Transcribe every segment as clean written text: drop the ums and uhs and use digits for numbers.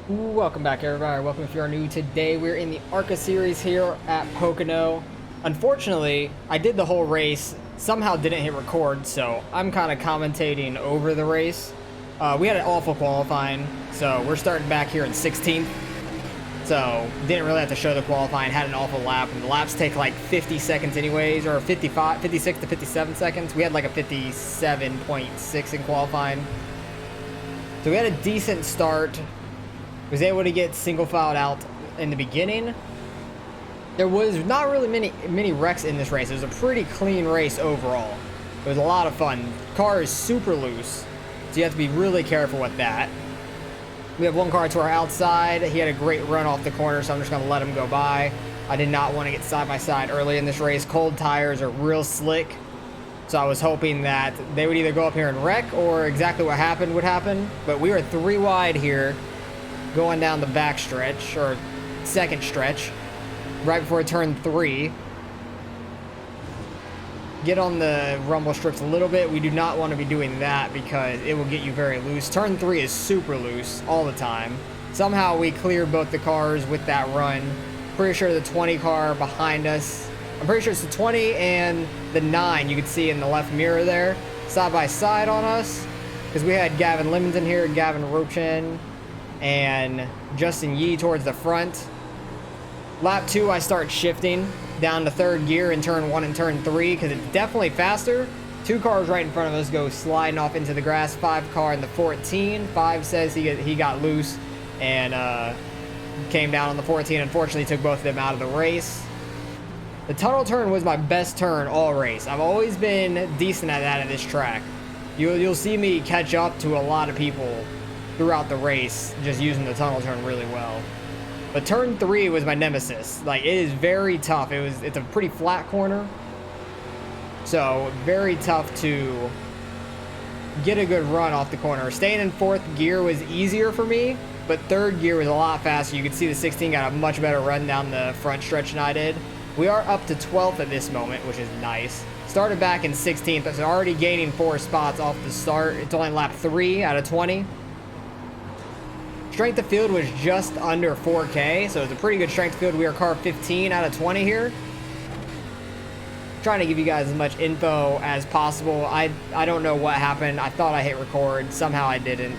Welcome back, everybody. Welcome if you're new. Today we're in the Arca series here at Pocono. Unfortunately, I did the whole race, somehow didn't hit record, so I'm kind of commentating over the race. We had an awful qualifying, so we're starting back here in 16th. So didn't really have to show the qualifying, had an awful lap, and the laps take like 50 seconds anyways, or 56 to 57 seconds. We had like a 57.6 in qualifying. So we had a decent start. Was able to get single filed out in the beginning. There was not really many wrecks in this race. It was a pretty clean race overall. It was a lot of fun. Car is super loose, so you have to be really careful with that. We have one car to our outside. He had a great run off the corner, so I'm just going to let him go by. I did not want to get side by side early in this race. Cold tires are real slick, so I was hoping that they would either go up here and wreck or exactly what happened would happen. But we were 3 wide here, going down the back stretch, or second stretch, right before turn 3. Get on the rumble strips a little bit. We do not want to be doing that because it will get you very loose. Turn 3 is super loose all the time. Somehow we cleared both the cars with that run. Pretty sure the 20 car behind us, I'm pretty sure it's the 20 and the 9 you can see in the left mirror there, side by side on us, because we had Gavin Lemons here, Gavin Rochin, and Justin Yee towards the front. Lap 2 I start shifting down to 3rd gear in turn 1 and turn 3 because it's definitely faster. 2 cars right in front of us go sliding off into the grass. 5 car in the 14. 5 says he got loose and came down on the 14. Unfortunately took both of them out of the race. The tunnel turn was my best turn all race. I've always been decent at that at this track. You'll see me catch up to a lot of people throughout the race, just using the tunnel turn really well. But turn 3 was my nemesis. Like, it is very tough. It's a pretty flat corner, so very tough to get a good run off the corner. Staying in 4th gear was easier for me, but 3rd gear was a lot faster. You can see the 16 got a much better run down the front stretch than I did. We are up to 12th at this moment, which is nice. Started back in 16th, so already gaining 4 spots off the start. It's only lap 3 out of 20. Strength of field was just under 4K, so it's a pretty good strength of field. We are car 15 out of 20 here. Trying to give you guys as much info as possible. I don't know what happened. I thought I hit record. Somehow I didn't,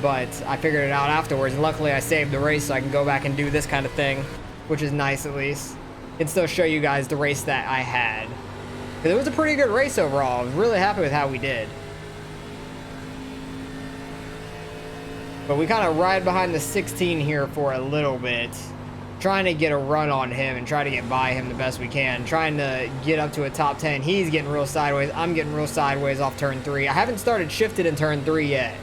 but I figured it out afterwards. And luckily I saved the race so I can go back and do this kind of thing, which is nice at least. And still show you guys the race that I had. It was a pretty good race overall. I was really happy with how we did. But we kind of ride behind the 16 here for a little bit, trying to get a run on him and try to get by him the best we can, trying to get up to a top 10. He's getting real sideways. I'm getting real sideways off turn 3. I haven't started shifted in turn 3 yet,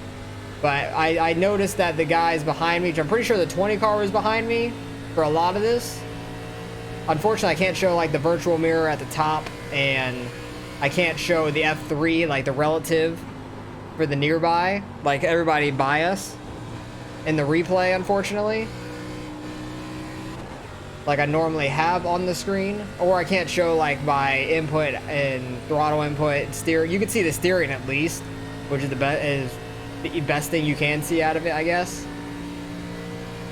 but I noticed that the guys behind me, which I'm pretty sure the 20 car was behind me for a lot of this. Unfortunately, I can't show like the virtual mirror at the top, and I can't show the F3, like the relative for the nearby, like everybody by us in the replay, unfortunately, like I normally have on the screen. Or I can't show like my input and throttle input, steer. You can see the steering at least, which is the best thing you can see out of it, I guess.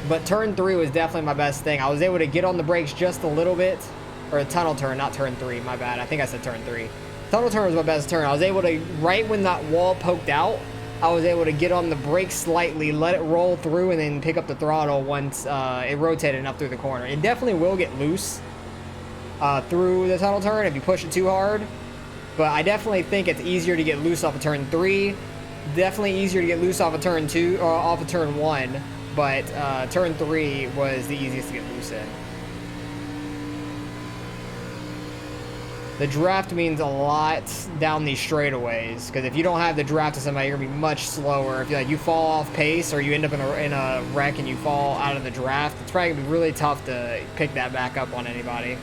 But turn 3 was definitely my best thing. I was able to get on the brakes just a little bit, or a tunnel turn, not turn 3, my bad. I think I said turn 3. Tunnel turn was my best turn. I was able to, right when that wall poked out, I was able to get on the brakes slightly, let it roll through, and then pick up the throttle once it rotated enough through the corner. It definitely will get loose through the tunnel turn if you push it too hard, but I definitely think it's easier to get loose off of turn 3. Definitely easier to get loose off of turn 2 or off of turn 1, but turn 3 was the easiest to get loose in. The draft means a lot down these straightaways, because if you don't have the draft to somebody, you're gonna be much slower. If you fall off pace, or you end up in a wreck and you fall out of the draft, it's probably gonna be really tough to pick that back up on anybody.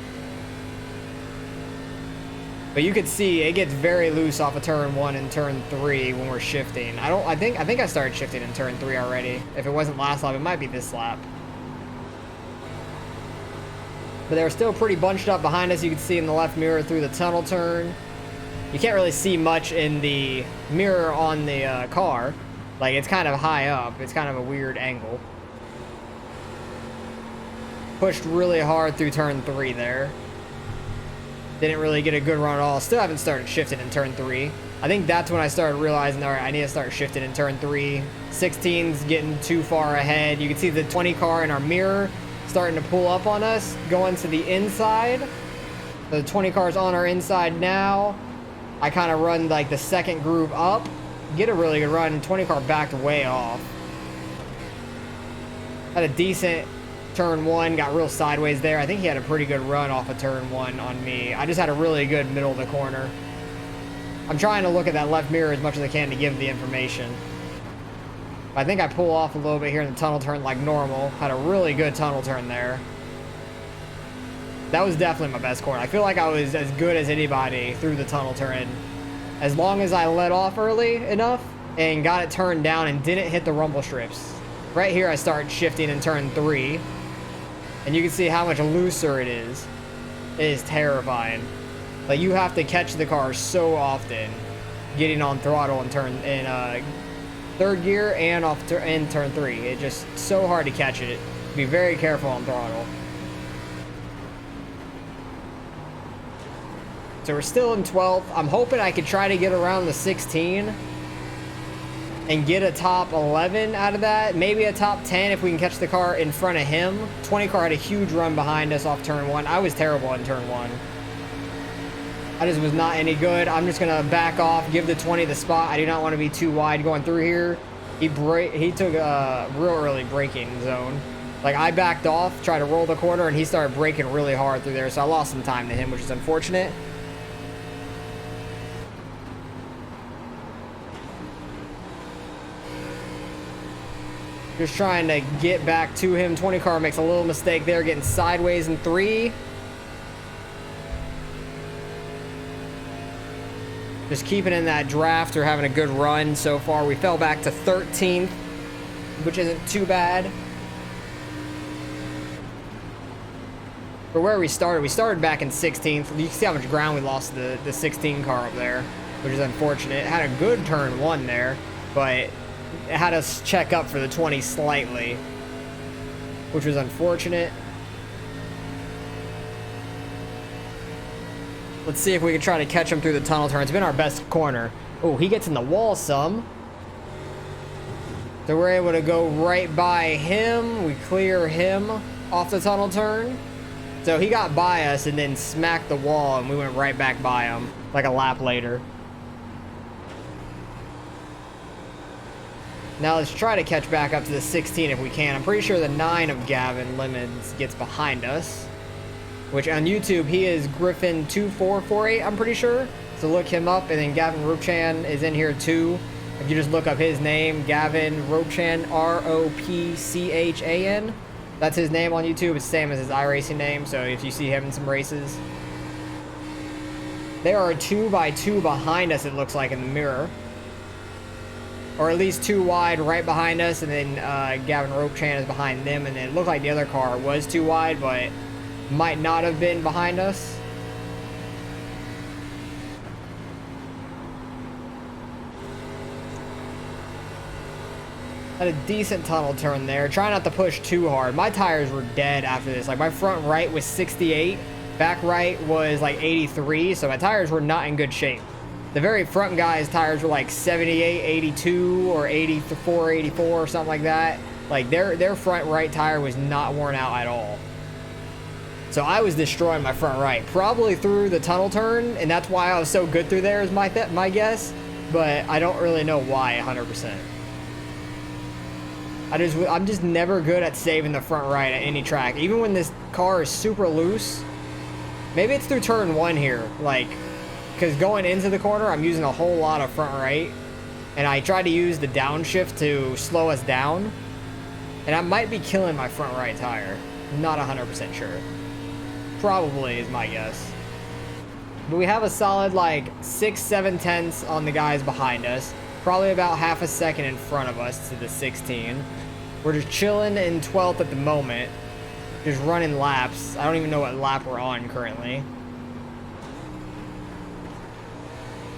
But you can see it gets very loose off of turn 1 and turn 3 when we're shifting. I think I started shifting in turn 3 already. If it wasn't last lap, it might be this lap. But they were still pretty bunched up behind us. You can see in the left mirror through the tunnel turn. You can't really see much in the mirror on the car. Like, it's kind of high up. It's kind of a weird angle. Pushed really hard through turn 3 there. Didn't really get a good run at all. Still haven't started shifting in turn 3. I think that's when I started realizing, all right, I need to start shifting in turn 3. 16's getting too far ahead. You can see the 20 car in our mirror starting to pull up on us, going to the inside. The 20 car's on our inside now. I kind of run like the second group up, get a really good run, and 20 car backed way off. Had a decent turn 1, got real sideways there. I think he had a pretty good run off of turn 1 on me. I just had a really good middle of the corner. I'm trying to look at that left mirror as much as I can to give the information. I think I pull off a little bit here in the tunnel turn like normal. Had a really good tunnel turn there. That was definitely my best corner. I feel like I was as good as anybody through the tunnel turn. As long as I let off early enough and got it turned down and didn't hit the rumble strips. Right here I start shifting in turn 3. And you can see how much looser it is. It is terrifying. Like, you have to catch the car so often getting on throttle in third gear and in turn 3. It's just so hard to catch it. Be very careful on throttle. So we're still in 12th. I'm hoping I could try to get around the 16 and get a top 11 out of that. Maybe a top 10 if we can catch the car in front of him. 20 car had a huge run behind us off turn 1. I was terrible in turn 1. I just was not any good. I'm just gonna back off, give the 20 the spot. I do not want to be too wide going through here. He took a real early braking zone. Like, I backed off, tried to roll the corner, and he started braking really hard through there, so I lost some time to him, which is unfortunate. Just trying to get back to him. 20 car makes a little mistake there, getting sideways in 3. Just keeping in that draft or having a good run so far. We fell back to 13th, which isn't too bad. For where we started back in 16th. You can see how much ground we lost to the 16 car up there, which is unfortunate. It had a good turn 1 there, but it had us check up for the 20 slightly, which was unfortunate. Let's see if we can try to catch him through the tunnel turn. It's been our best corner. Oh, he gets in the wall some. So we're able to go right by him. We clear him off the tunnel turn. So he got by us and then smacked the wall, and we went right back by him like a lap later. Now let's try to catch back up to the 16 if we can. I'm pretty sure the 9 of Gavin Lemons gets behind us, which on YouTube, he is Griffin2448, I'm pretty sure. So look him up, and then Gavin Ropchan is in here too. If you just look up his name, Gavin Ropchan, R-O-P-C-H-A-N. That's his name on YouTube. It's the same as his iRacing name, so if you see him in some races. There are 2x2 behind us, it looks like, in the mirror. Or at least 2 wide right behind us, and then Gavin Ropchan is behind them, and then it looked like the other car was 2 wide, but might not have been behind us. Had a decent tunnel turn there. Try not to push too hard. My tires were dead after this. Like, my front right was 68, back right was like 83, so my tires were not in good shape. The very front guy's tires were like 78, 82, or 84, 84, or something like that. Like, their front right tire was not worn out at all. So I was destroying my front right, probably through the tunnel turn, and that's why I was so good through there is my guess, but I don't really know why 100%. I'm just never good at saving the front right at any track, even when this car is super loose. Maybe it's through turn 1 here, like, because going into the corner, I'm using a whole lot of front right, and I tried to use the downshift to slow us down, and I might be killing my front right tire. Not 100% sure. Probably is my guess. But we have a solid like 6-7 tenths on the guys behind us. Probably about half a second in front of us to the 16. We're just chilling in 12th at the moment. Just running laps. I don't even know what lap we're on currently.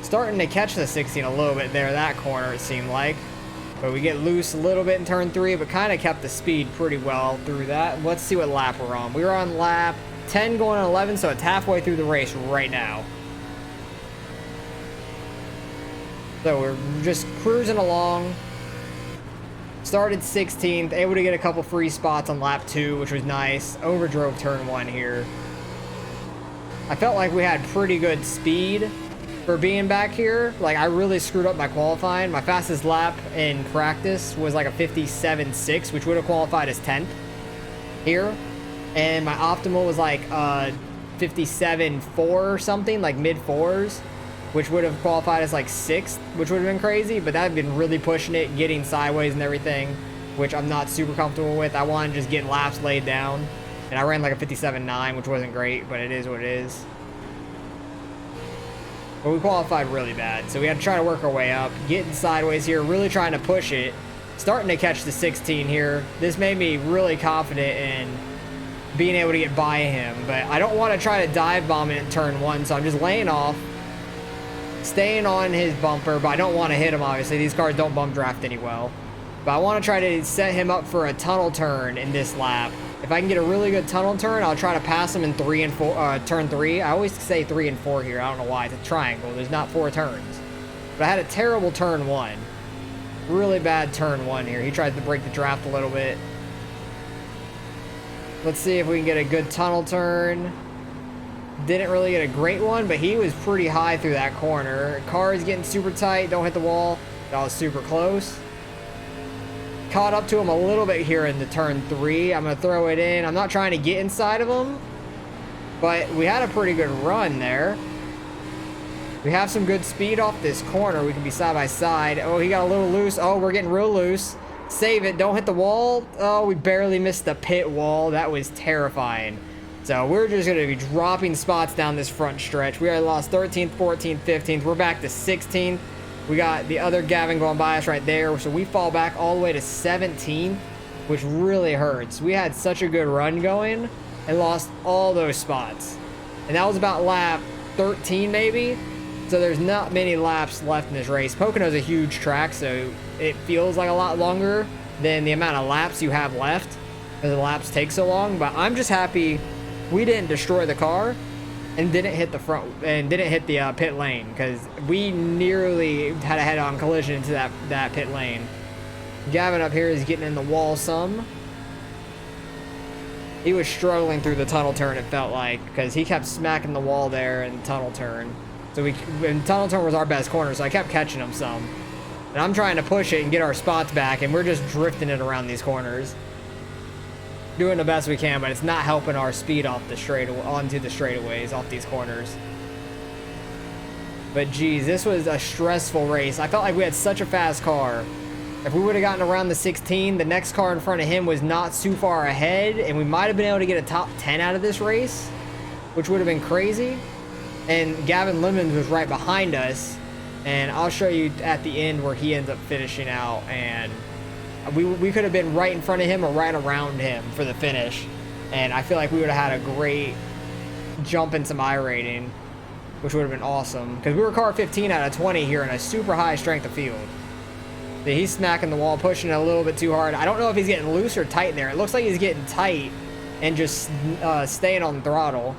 Starting to catch the 16 a little bit there, that corner it seemed like. But we get loose a little bit in turn 3, but kind of kept the speed pretty well through that. Let's see what lap we're on. We were on lap 10 going on 11, so it's halfway through the race right now. So we're just cruising along. Started 16th, able to get a couple free spots on lap 2, which was nice. Overdrove turn 1 here. I felt like we had pretty good speed for being back here. Like, I really screwed up my qualifying. My fastest lap in practice was like a 57.6, which would have qualified as 10th here. And my optimal was like 57.4 or something, like mid 4s, which would have qualified as like 6th, which would have been crazy. But I've been really pushing it, getting sideways and everything, which I'm not super comfortable with. I want to just get laps laid down. And I ran like a 57.9, which wasn't great, but it is what it is. But we qualified really bad, so we had to try to work our way up, getting sideways here, really trying to push it, starting to catch the 16 here. This made me really confident in being able to get by him, but I don't want to try to dive bomb it in turn 1, so I'm just laying off, staying on his bumper, but I don't want to hit him, obviously. These cars don't bump draft any well. But I want to try to set him up for a tunnel turn in this lap. If I can get a really good tunnel turn, I'll try to pass him in turn 3. I always say 3 and 4 here. I don't know why. It's a triangle. There's not 4 turns. But I had a terrible turn 1. Really bad turn 1 here. He tried to break the draft a little bit. Let's see if we can get a good tunnel turn. Didn't really get a great one, but he was pretty high through that corner. Car is getting super tight. Don't hit the wall. That was super close. Caught up to him a little bit here in the turn 3. I'm going to throw it in. I'm not trying to get inside of him, but we had a pretty good run there. We have some good speed off this corner. We can be side by side. Oh, he got a little loose. Oh, we're getting real loose. Save it. Don't hit the wall. Oh, we barely missed the pit wall. That was terrifying. So we're just going to be dropping spots down this front stretch. We already lost 13th, 14th, 15th. We're back to 16th. We got the other Gavin going by us right there, so we fall back all the way to 17th, which really hurts. We had such a good run going and lost all those spots. And that was about lap 13 maybe, so there's not many laps left in this race. Pocono's a huge track, so it feels like a lot longer than the amount of laps you have left, because the laps take so long. But I'm just happy we didn't destroy the car and didn't hit the front and didn't hit the pit lane, because we nearly had a head-on collision into that pit lane. Gavin up here is getting in the wall some. He was struggling through the tunnel turn, it felt like, because he kept smacking the wall there in the tunnel turn. So and tunnel turn was our best corner, so I kept catching him some. And I'm trying to push it and get our spots back, and we're just drifting it around these corners. Doing the best we can, but it's not helping our speed off the onto the straightaways off these corners. But geez, this was a stressful race. I felt like we had such a fast car. If we would have gotten around the 16, the next car in front of him was not too far ahead, and we might have been able to get a top 10 out of this race, which would have been crazy. And Gavin Lemons was right behind us, and I'll show you at the end where he ends up finishing out, and we could have been right in front of him or right around him for the finish, and I feel like we would have had a great jump in some iRating, which would have been awesome, because we were car 15 out of 20 here in a super high strength of field. He's smacking the wall, pushing it a little bit too hard. I don't know if he's getting loose or tight in there. It looks like he's getting tight and just staying on the throttle.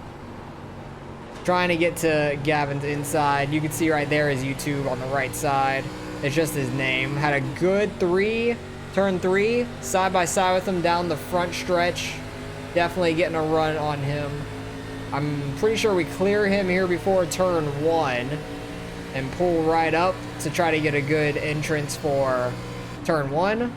Trying to get to Gavin's inside. You can see right there his YouTube on the right side. It's just his name. Had a good turn 3, side by side with him down the front stretch. Definitely getting a run on him. I'm pretty sure we clear him here before turn 1 and pull right up to try to get a good entrance for turn 1.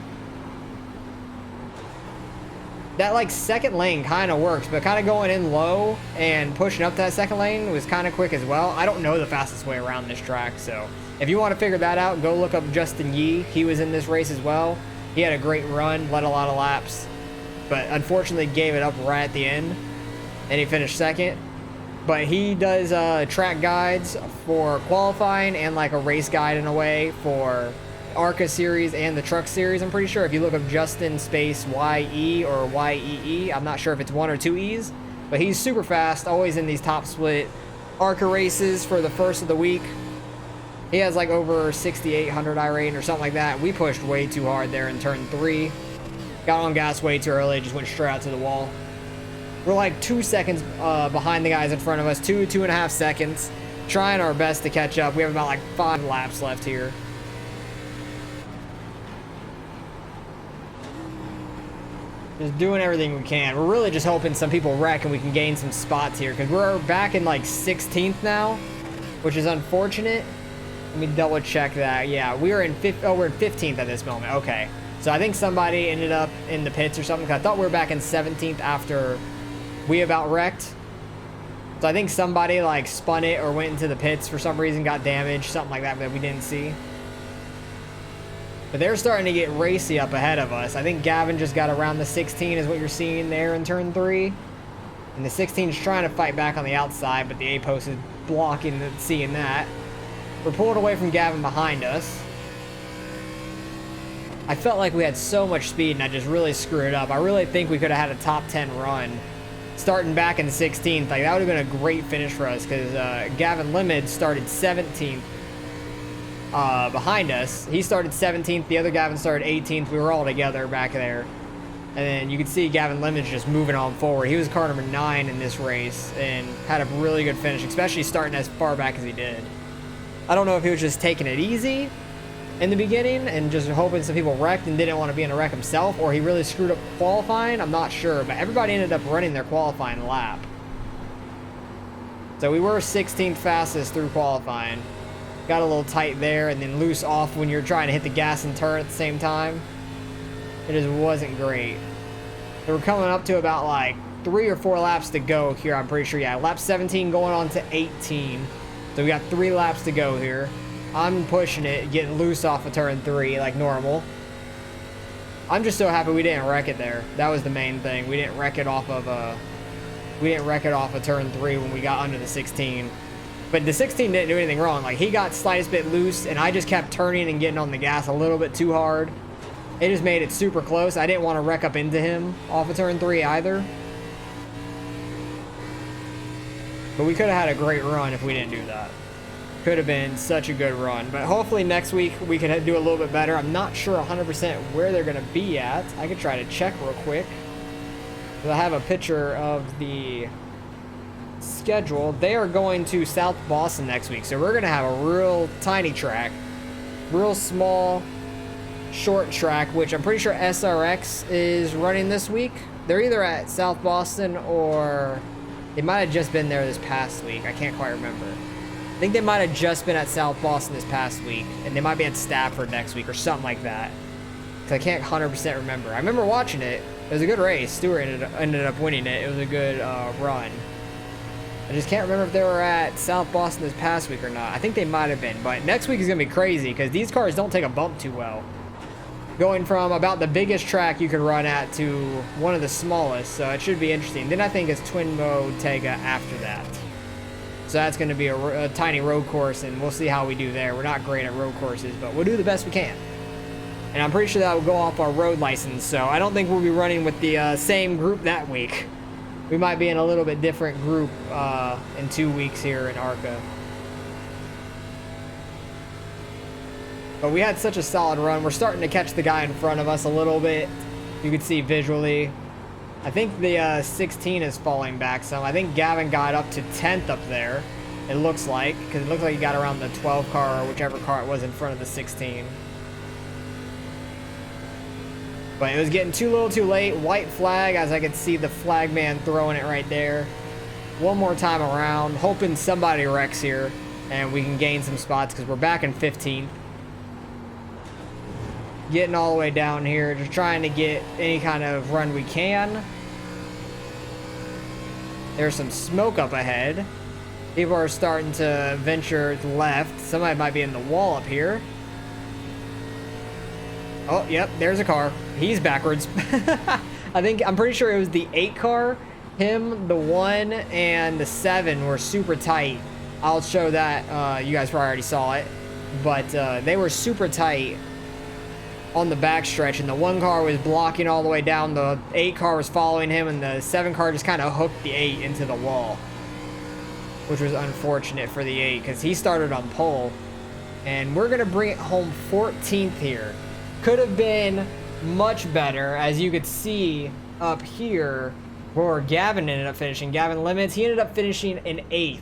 That like second lane kind of works, but kind of going in low and pushing up to that second lane was kind of quick as well. I don't know the fastest way around this track, so if you want to figure that out, go look up Justin Yee. He was in this race as well. He had a great run, led a lot of laps, but unfortunately gave it up right at the end, and he finished second. But he does track guides for qualifying and like a race guide in a way for Arca series and the truck series. I'm pretty sure if you look up Justin space YE or YEE, I'm not sure if it's 1 or 2 E's, but he's super fast, always in these top split Arca races for the first of the week. He has like over 6,800 iRating or something like that. We pushed way too hard there in turn 3. Got on gas way too early, just went straight out to the wall. We're like 2 seconds behind the guys in front of us, 2.5 seconds. Trying our best to catch up. We have about like 5 laps left here. Just doing everything we can. We're really just hoping some people wreck and we can gain some spots here, because we're back in like 16th now, which is unfortunate. Let me double check that. Yeah, we're in 15th at this moment. Okay. So I think somebody ended up in the pits or something, 'cause I thought we were back in 17th after we about wrecked. So I think somebody like spun it or went into the pits for some reason, got damaged, something like that we didn't see. But they're starting to get racy up ahead of us. I think Gavin just got around the 16 is what you're seeing there in turn 3. And the 16 is trying to fight back on the outside, but the A-post is blocking seeing that. We're pulled away from Gavin behind us. I felt like we had so much speed and I just really screwed it up. I really think we could have had a top 10 run starting back in 16th. Like, that would have been a great finish for us, because Gavin Limid started 17th behind us. He started 17th. The other Gavin started 18th. We were all together back there. And then you could see Gavin Limid's just moving on forward. He was car number 9 in this race and had a really good finish, especially starting as far back as he did. I don't know if he was just taking it easy in the beginning and just hoping some people wrecked and didn't want to be in a wreck himself, or he really screwed up qualifying. I'm not sure, but everybody ended up running their qualifying lap. So we were 16th fastest through qualifying. Got a little tight there and then loose off when you're trying to hit the gas and turn at the same time. It just wasn't great. So we're coming up to about like 3 or 4 laps to go here, I'm pretty sure. Yeah, lap 17 going on to 18. So we got 3 laps to go here. I'm pushing it, getting loose off of turn 3 like normal. I'm just so happy we didn't wreck it there. That was the main thing. We didn't wreck it off of turn 3 when we got under the 16. But the 16 didn't do anything wrong. Like, he got slightest bit loose and I just kept turning and getting on the gas a little bit too hard. It just made it super close. I didn't want to wreck up into him off of turn 3 either. But we could have had a great run if we didn't do that. Could have been such a good run. But hopefully next week we could do a little bit better. I'm not sure 100% where they're going to be at. I could try to check real quick. I have a picture of the schedule. They are going to South Boston next week. So we're going to have a real tiny track. Real small, short track, which I'm pretty sure SRX is running this week. They're either at South Boston or they might have just been there this past week. I can't quite remember. I think they might have just been at South Boston this past week, and they might be at Stafford next week or something like that. Because I can't 100% remember. I remember watching it. It was a good race. Stewart ended up winning it. It was a good run. I just can't remember if they were at South Boston this past week or not. I think they might have been, but next week is going to be crazy because these cars don't take a bump too well. Going from about the biggest track you could run at to one of the smallest, so it should be interesting. Then I think it's Twin Bottega after that. So that's going to be a tiny road course, and we'll see how we do there. We're not great at road courses, but we'll do the best we can. And I'm pretty sure that will go off our road license, so I don't think we'll be running with the same group that week. We might be in a little bit different group in 2 weeks here in Arca. But we had such a solid run. We're starting to catch the guy in front of us a little bit. You can see visually. I think the 16 is falling back some. I think Gavin got up to 10th up there, it looks like, because it looks like he got around the 12 car or whichever car it was in front of the 16. But it was getting too little too late. White flag, as I could see the flag man throwing it right there. One more time around, hoping somebody wrecks here and we can gain some spots because we're back in 15th. Getting all the way down here, just trying to get any kind of run we can. There's some smoke up ahead. People are starting to venture left. Somebody might be in the wall up here. Oh, yep, there's a car. He's backwards. I'm pretty sure it was the 8 car. Him, the 1, and the 7 were super tight. I'll show that. You guys probably already saw it. But they were super tight on the backstretch, and the 1 car was blocking all the way down. The 8 car was following him, and the 7 car just kind of hooked the 8 into the wall, which was unfortunate for the 8 because he started on pole. and we're gonna bring it home 14th here. Could have been much better, as you could see up here where Gavin ended up finishing. Gavin Limits, he ended up finishing in 8th,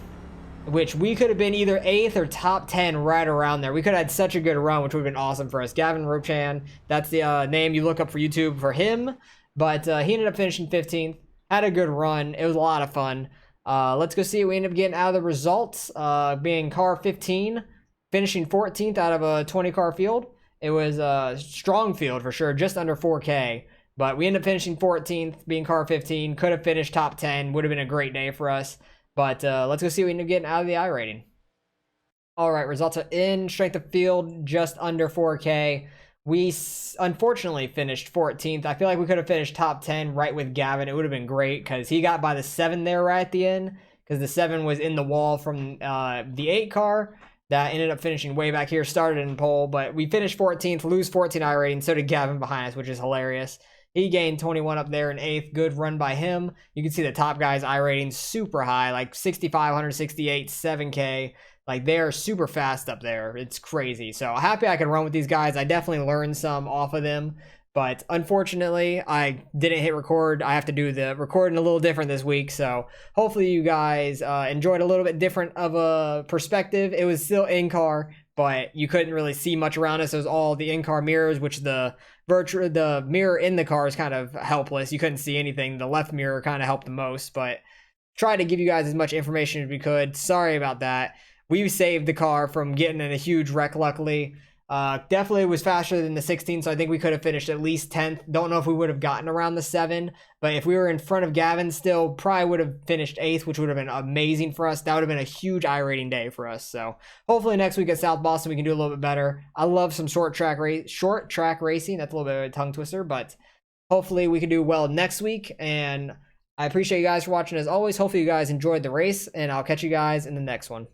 which we could have been either 8th or top 10 right around there. We could have had such a good run, which would have been awesome for us. Gavin Ropchan, that's the name you look up for YouTube for him, but he ended up finishing 15th. Had a good run. It was a lot of fun. Let's go see what we ended up getting out of the results. Being car 15, finishing 14th out of a 20 car field. It was a strong field for sure, just under 4K. But we ended up finishing 14th, being car 15. Could have finished top 10. Would have been a great day for us. But let's go see what we end up getting out of the iRating. All right, results are in. Strength of field, just under 4K. We unfortunately finished 14th. I feel like we could have finished top 10 right with Gavin. It would have been great because he got by the 7 there right at the end, because the 7 was in the wall from the 8 car that ended up finishing way back here, started in pole, but we finished 14th, lose 14 iRating. So did Gavin behind us, which is hilarious. He gained 21 up there in 8th. Good run by him. You can see the top guys iRating super high, like 6,568, 7K. Like, they're super fast up there. It's crazy. So happy I could run with these guys. I definitely learned some off of them. But unfortunately, I didn't hit record. I have to do the recording a little different this week. So hopefully you guys enjoyed a little bit different of a perspective. It was still in-car, but you couldn't really see much around us. It was all the in-car mirrors, which the mirror in the car is kind of helpless. You couldn't see anything. The left mirror kind of helped the most, but try to give you guys as much information as we could. Sorry about that. We saved the car from getting in a huge wreck, luckily. Definitely was faster than the 16, so I think we could have finished at least 10th. Don't know if we would have gotten around the 7, but if we were in front of Gavin still, probably would have finished 8th, which would have been amazing for us. That would have been a huge iRating day for us. So hopefully next week at South Boston we can do a little bit better. I love some short track racing. That's a little bit of a tongue twister, but hopefully we can do well next week. And I appreciate you guys for watching as always. Hopefully you guys enjoyed the race, and I'll catch you guys in the next one.